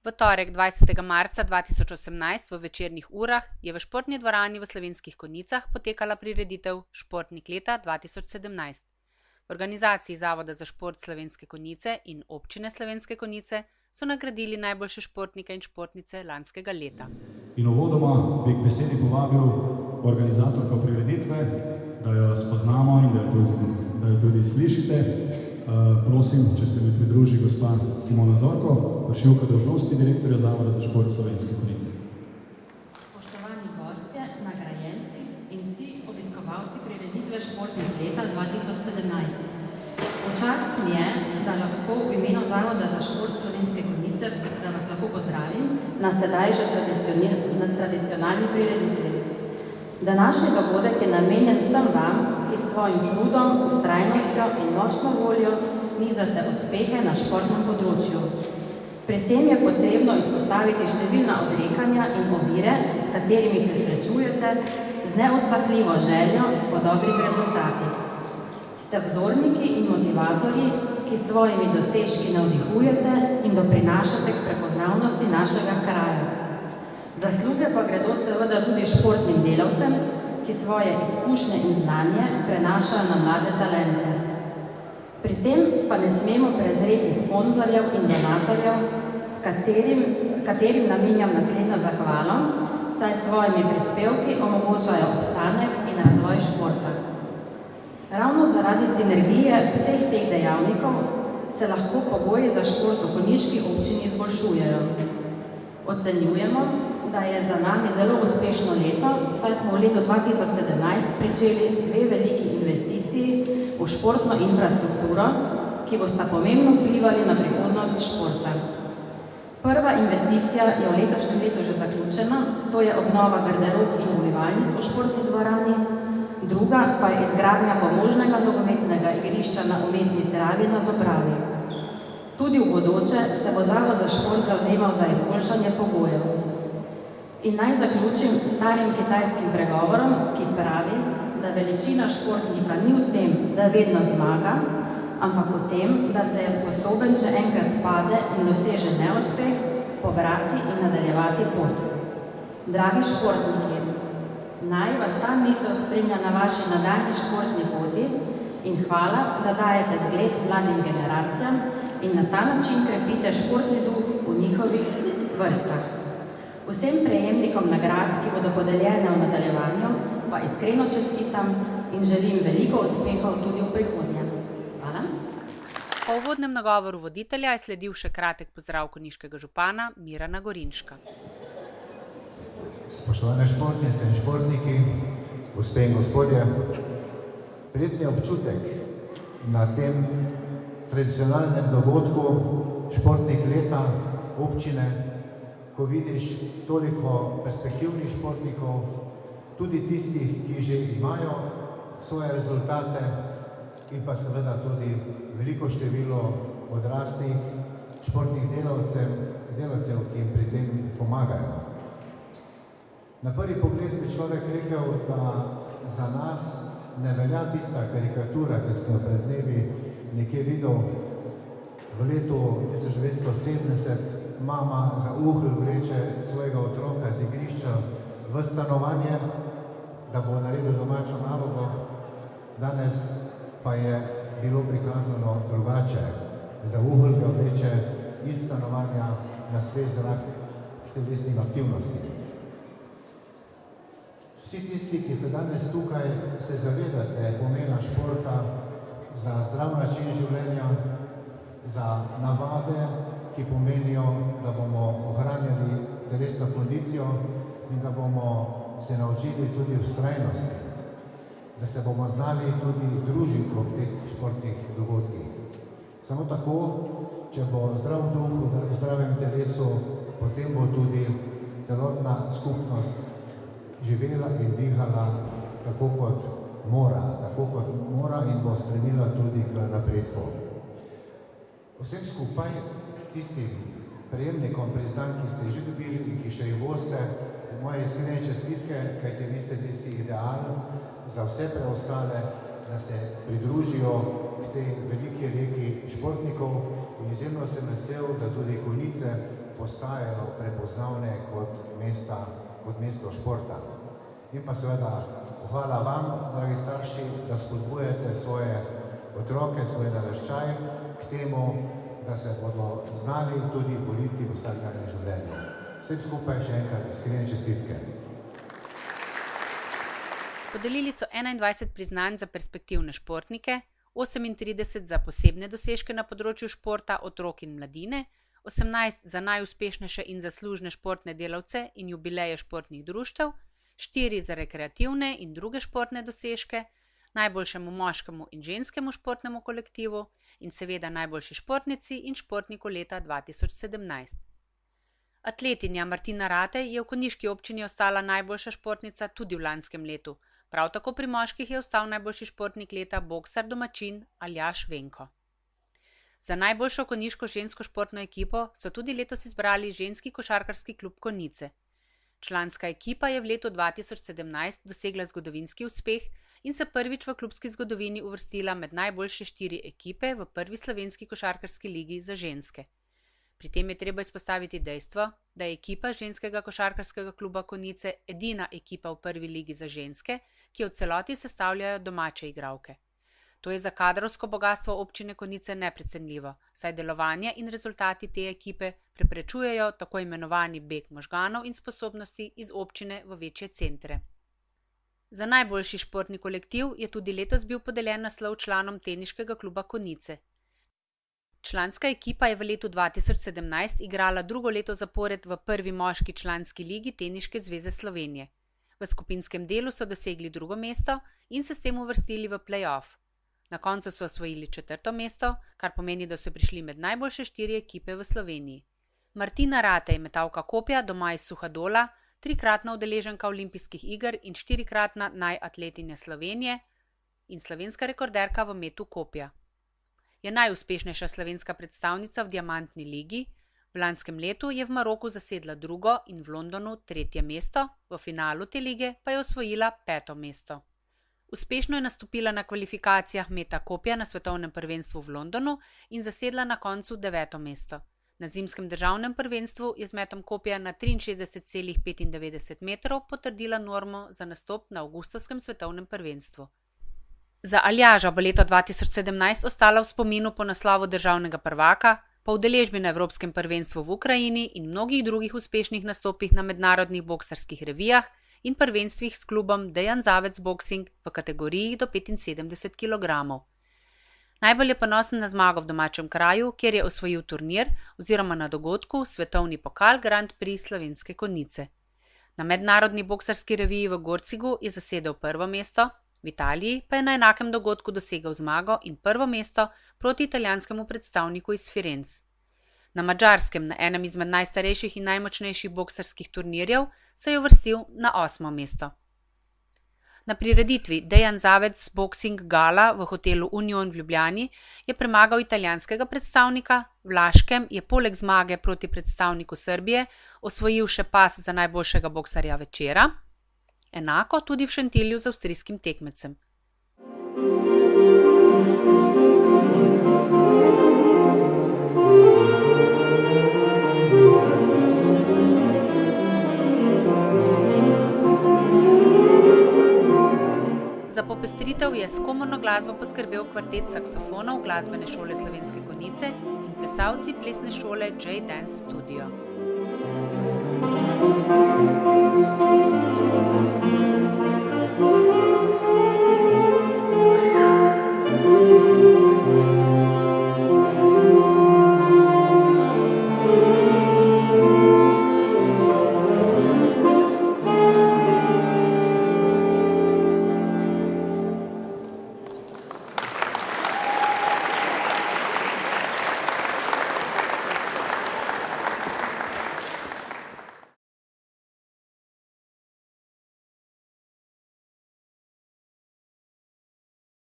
V torek 20. marca 2018 v večernih urah je v športni dvorani v Slovenskih Konjicah potekala prireditev Športnik leta 2017. V organizaciji Zavoda za šport Slovenske Konjice in Občine Slovenske Konjice so nagradili najboljše športnike in športnice lanskega leta. In uvodoma bi k besedi povabil organizatorko prireditve, da jo spoznamo in da jo tudi slišite. Prosim, če se mi pridruži gospa Simona Zorko, vršilka dolžnosti direktorja Zavoda za šport Slovenske Konjice. Spoštovani gostje, nagrajenci in vsi obiskovalci prireditve Športnik leta 2017. Počast mi je, da lahko v imenu Zavoda za šport Slovenske Konjice, da vas lahko pozdravim na sedaj že tradicionalni prireditvi. Današnji dogodek je namenjen vsem vam, ki s svojim trudom, vztrajnostjo in močno voljo nizate uspehe na športnem področju. Pri tem je potrebno izpostaviti številna odrekanja in ovire, s katerimi se srečujete, z neusahljivo željo po dobrih rezultatih. Ste vzorniki in motivatorji, ki s svojimi dosežki navdihujete in doprinašate k prepoznavnosti našega kraja. Zasluge pa gredo seveda tudi športnim delavcem, ki svoje izkušnje in znanje prenašajo na mlade talente. Pri tem pa ne smemo prezreti sponzorjev in donatorjev, katerim namenjam naslednjo zahvalo, saj s svojimi prispevki omogočajo obstanek in razvoj športa. Ravno zaradi sinergije vseh teh dejavnikov se lahko pogoji za šport v konjiški občini izboljšujejo. Ocenjujemo, da je za nami zelo uspešno leto, saj smo v letu 2017 pričeli dve veliki investiciji v športno infrastrukturo, ki bosta pomembno vplivali na prihodnost športa. Prva investicija je v letošnjem letu že zaključena, to je obnova garderob in umivalnic v športni dvorani, druga pa je izgradnja pomožnega nogometnega igrišča na umetni travi na Dobravi. Tudi v bodoče se bo Zavod za šport zavzemal za izboljšanje pogojev. In naj zaključim s starim kitajskim pregovorom, ki pravi, da veličina športnika ni v tem, da vedno zmaga, ampak v tem, da se je sposoben, če enkrat pade in doseže neuspeh, pobrati in nadaljevati pot. Dragi športniki, naj vas ta misel spremlja na vaši nadaljnji športni poti in hvala, da dajete zgled mladim generacijam in na ta način krepite športni duh v njihovih vrstah. Vsem prejemnikom nagrad, ki bodo podeljene v nadaljevanju, pa iskreno čestitam in želim veliko uspehov tudi v prihodnje. Hvala. Po uvodnem nagovoru voditelja je sledil še kratek pozdrav konjiškega župana Mirana Gorinška. Spoštovane športnice in športniki, gospe in gospodje, prijetni občutek na tem tradicionalnem dogodku Športnik leta občine, ko vidiš toliko perspektivnih športnikov, tudi tistih, ki že imajo svoje rezultate in pa seveda tudi veliko število odraslih športnih delavcev, ki jim pri tem pomagajo. Na prvi pogled bi človek rekel, da za nas ne velja tista karikatura, ki sem jo pred dnevi nekje videl v letu 1970, mama za uhlj vleče svojega otroka z igrišča v stanovanje, da bo naredil domačo nalogo. Danes pa je bilo prikazano drugače. Za uhlj ga vleče iz stanovanja na svež zrak k telesnim aktivnostim. Vsi tisti, ki ste danes tukaj, se zavedate pomena športa za zdrav način življenja, za navade, ki pomenijo, da bomo ohranjali telesno kondicijo in da bomo se naučili tudi vztrajnosti, da se bomo znali tudi družiti ob teh športnih dogodkih. Samo tako, če bo zdrav duh v zdravem telesu, potem bo tudi celotna skupnost živela in dihala tako kot mora in bo stremila tudi k napredku. Vsem skupaj, tistim prejemnikom priznanj, ki ste že dobili in ki še jih boste, moje iskrene čestitke, kajte vi ste tisti ideal za vse preostale, da se pridružijo k tej veliki reki športnikov in izjemno sem vesel, da tudi Konjice postajajo prepoznavne kot mesto športa. In pa seveda hvala vam, dragi starši, da spodbujate svoje otroke, svoje naraščaje k temu, da se bodo znali tudi boriti v vsakdanjem življenju. Vsem skupaj še enkrat iskrene čestitke. Podelili so 21 priznanj za perspektivne športnike, 38 za posebne dosežke na področju športa, otrok in mladine, 18 za najuspešnejše in zaslužne športne delavce in jubileje športnih društev, 4 za rekreativne in druge športne dosežke, najboljšemu moškemu in ženskemu športnemu kolektivu in seveda najboljši športnici in športniku leta 2017. Atletinja Martina Ratej je v konjiški občini ostala najboljša športnica tudi v lanskem letu. Prav tako pri moških je ostal najboljši športnik leta boksar domačin Aljaž Venko. Za najboljšo konjiško žensko športno ekipo so tudi letos izbrali ženski košarkarski klub Konjice. Članska ekipa je v letu 2017 dosegla zgodovinski uspeh in se prvič v klubski zgodovini uvrstila med najboljše 4 ekipe v prvi slovenski košarkarski ligi za ženske. Pri tem je treba izpostaviti dejstvo, da je ekipa ženskega košarkarskega kluba Konjice edina ekipa v prvi ligi za ženske, ki jo v celoti sestavljajo domače igralke. To je za kadrovsko bogastvo občine Konjice neprecenljivo, saj delovanje in rezultati te ekipe preprečujejo tako imenovani beg možganov in sposobnosti iz občine v večje centre. Za najboljši športni kolektiv je tudi letos bil podeljen naslov članom teniškega kluba Konjice. Članska ekipa je v letu 2017 igrala drugo leto zapored v prvi moški članski ligi Teniške zveze Slovenije. V skupinskem delu so dosegli drugo mesto in se s tem uvrstili v play-off. Na koncu so osvojili 4. mesto, kar pomeni, da so prišli med najboljše 4 ekipe v Sloveniji. Martina Ratej, metalka kopja doma iz Suhadola, 3-kratna udeleženka olimpijskih iger in 4-kratna najatletinja Slovenije in slovenska rekorderka v metu kopja. Je najuspešnejša slovenska predstavnica v diamantni ligi, v lanskem letu je v Maroku zasedla 2. in v Londonu 3. mesto, v finalu te lige pa je osvojila 5. mesto. Uspešno je nastopila na kvalifikacijah meta kopja na svetovnem prvenstvu v Londonu in zasedla na koncu 9. mesto. Na zimskem državnem prvenstvu je z metom kopja na 63,95 metrov potrdila normo za nastop na avgustovskem svetovnem prvenstvu. Za Aljaža bo leto 2017 ostala v spominu po naslovu državnega prvaka, po udeležbi na Evropskem prvenstvu v Ukrajini in mnogih drugih uspešnih nastopih na mednarodnih boksarskih revijah in prvenstvih s klubom Dejan Zavec Boxing v kategoriji do 75 kg. Najbolj je ponosen na zmago v domačem kraju, kjer je osvojil turnir oziroma na dogodku Svetovni pokal Grand Prix Slovenske Konjice. Na mednarodni boksarski reviji v Gorcigu je zasedel 1. mesto, v Italiji pa je na enakem dogodku dosegel zmago in 1. mesto proti italijanskemu predstavniku iz Firenc. Na Madžarskem, na enem izmed najstarejših in najmočnejših boksarskih turnirjev, se je uvrstil na 8. mesto. Na prireditvi Dejan Zavec Boxing Gala v hotelu Union v Ljubljani je premagal italijanskega predstavnika, v Laškem je poleg zmage proti predstavniku Srbije osvojil še pas za najboljšega boksarja večera, enako tudi v Šentilju z avstrijskim tekmecem. Za popestritev je s komorno glasbo poskrbel kvartet saksofonov Glasbene šole Slovenske Konjice in plesalci plesne šole J Dance Studio.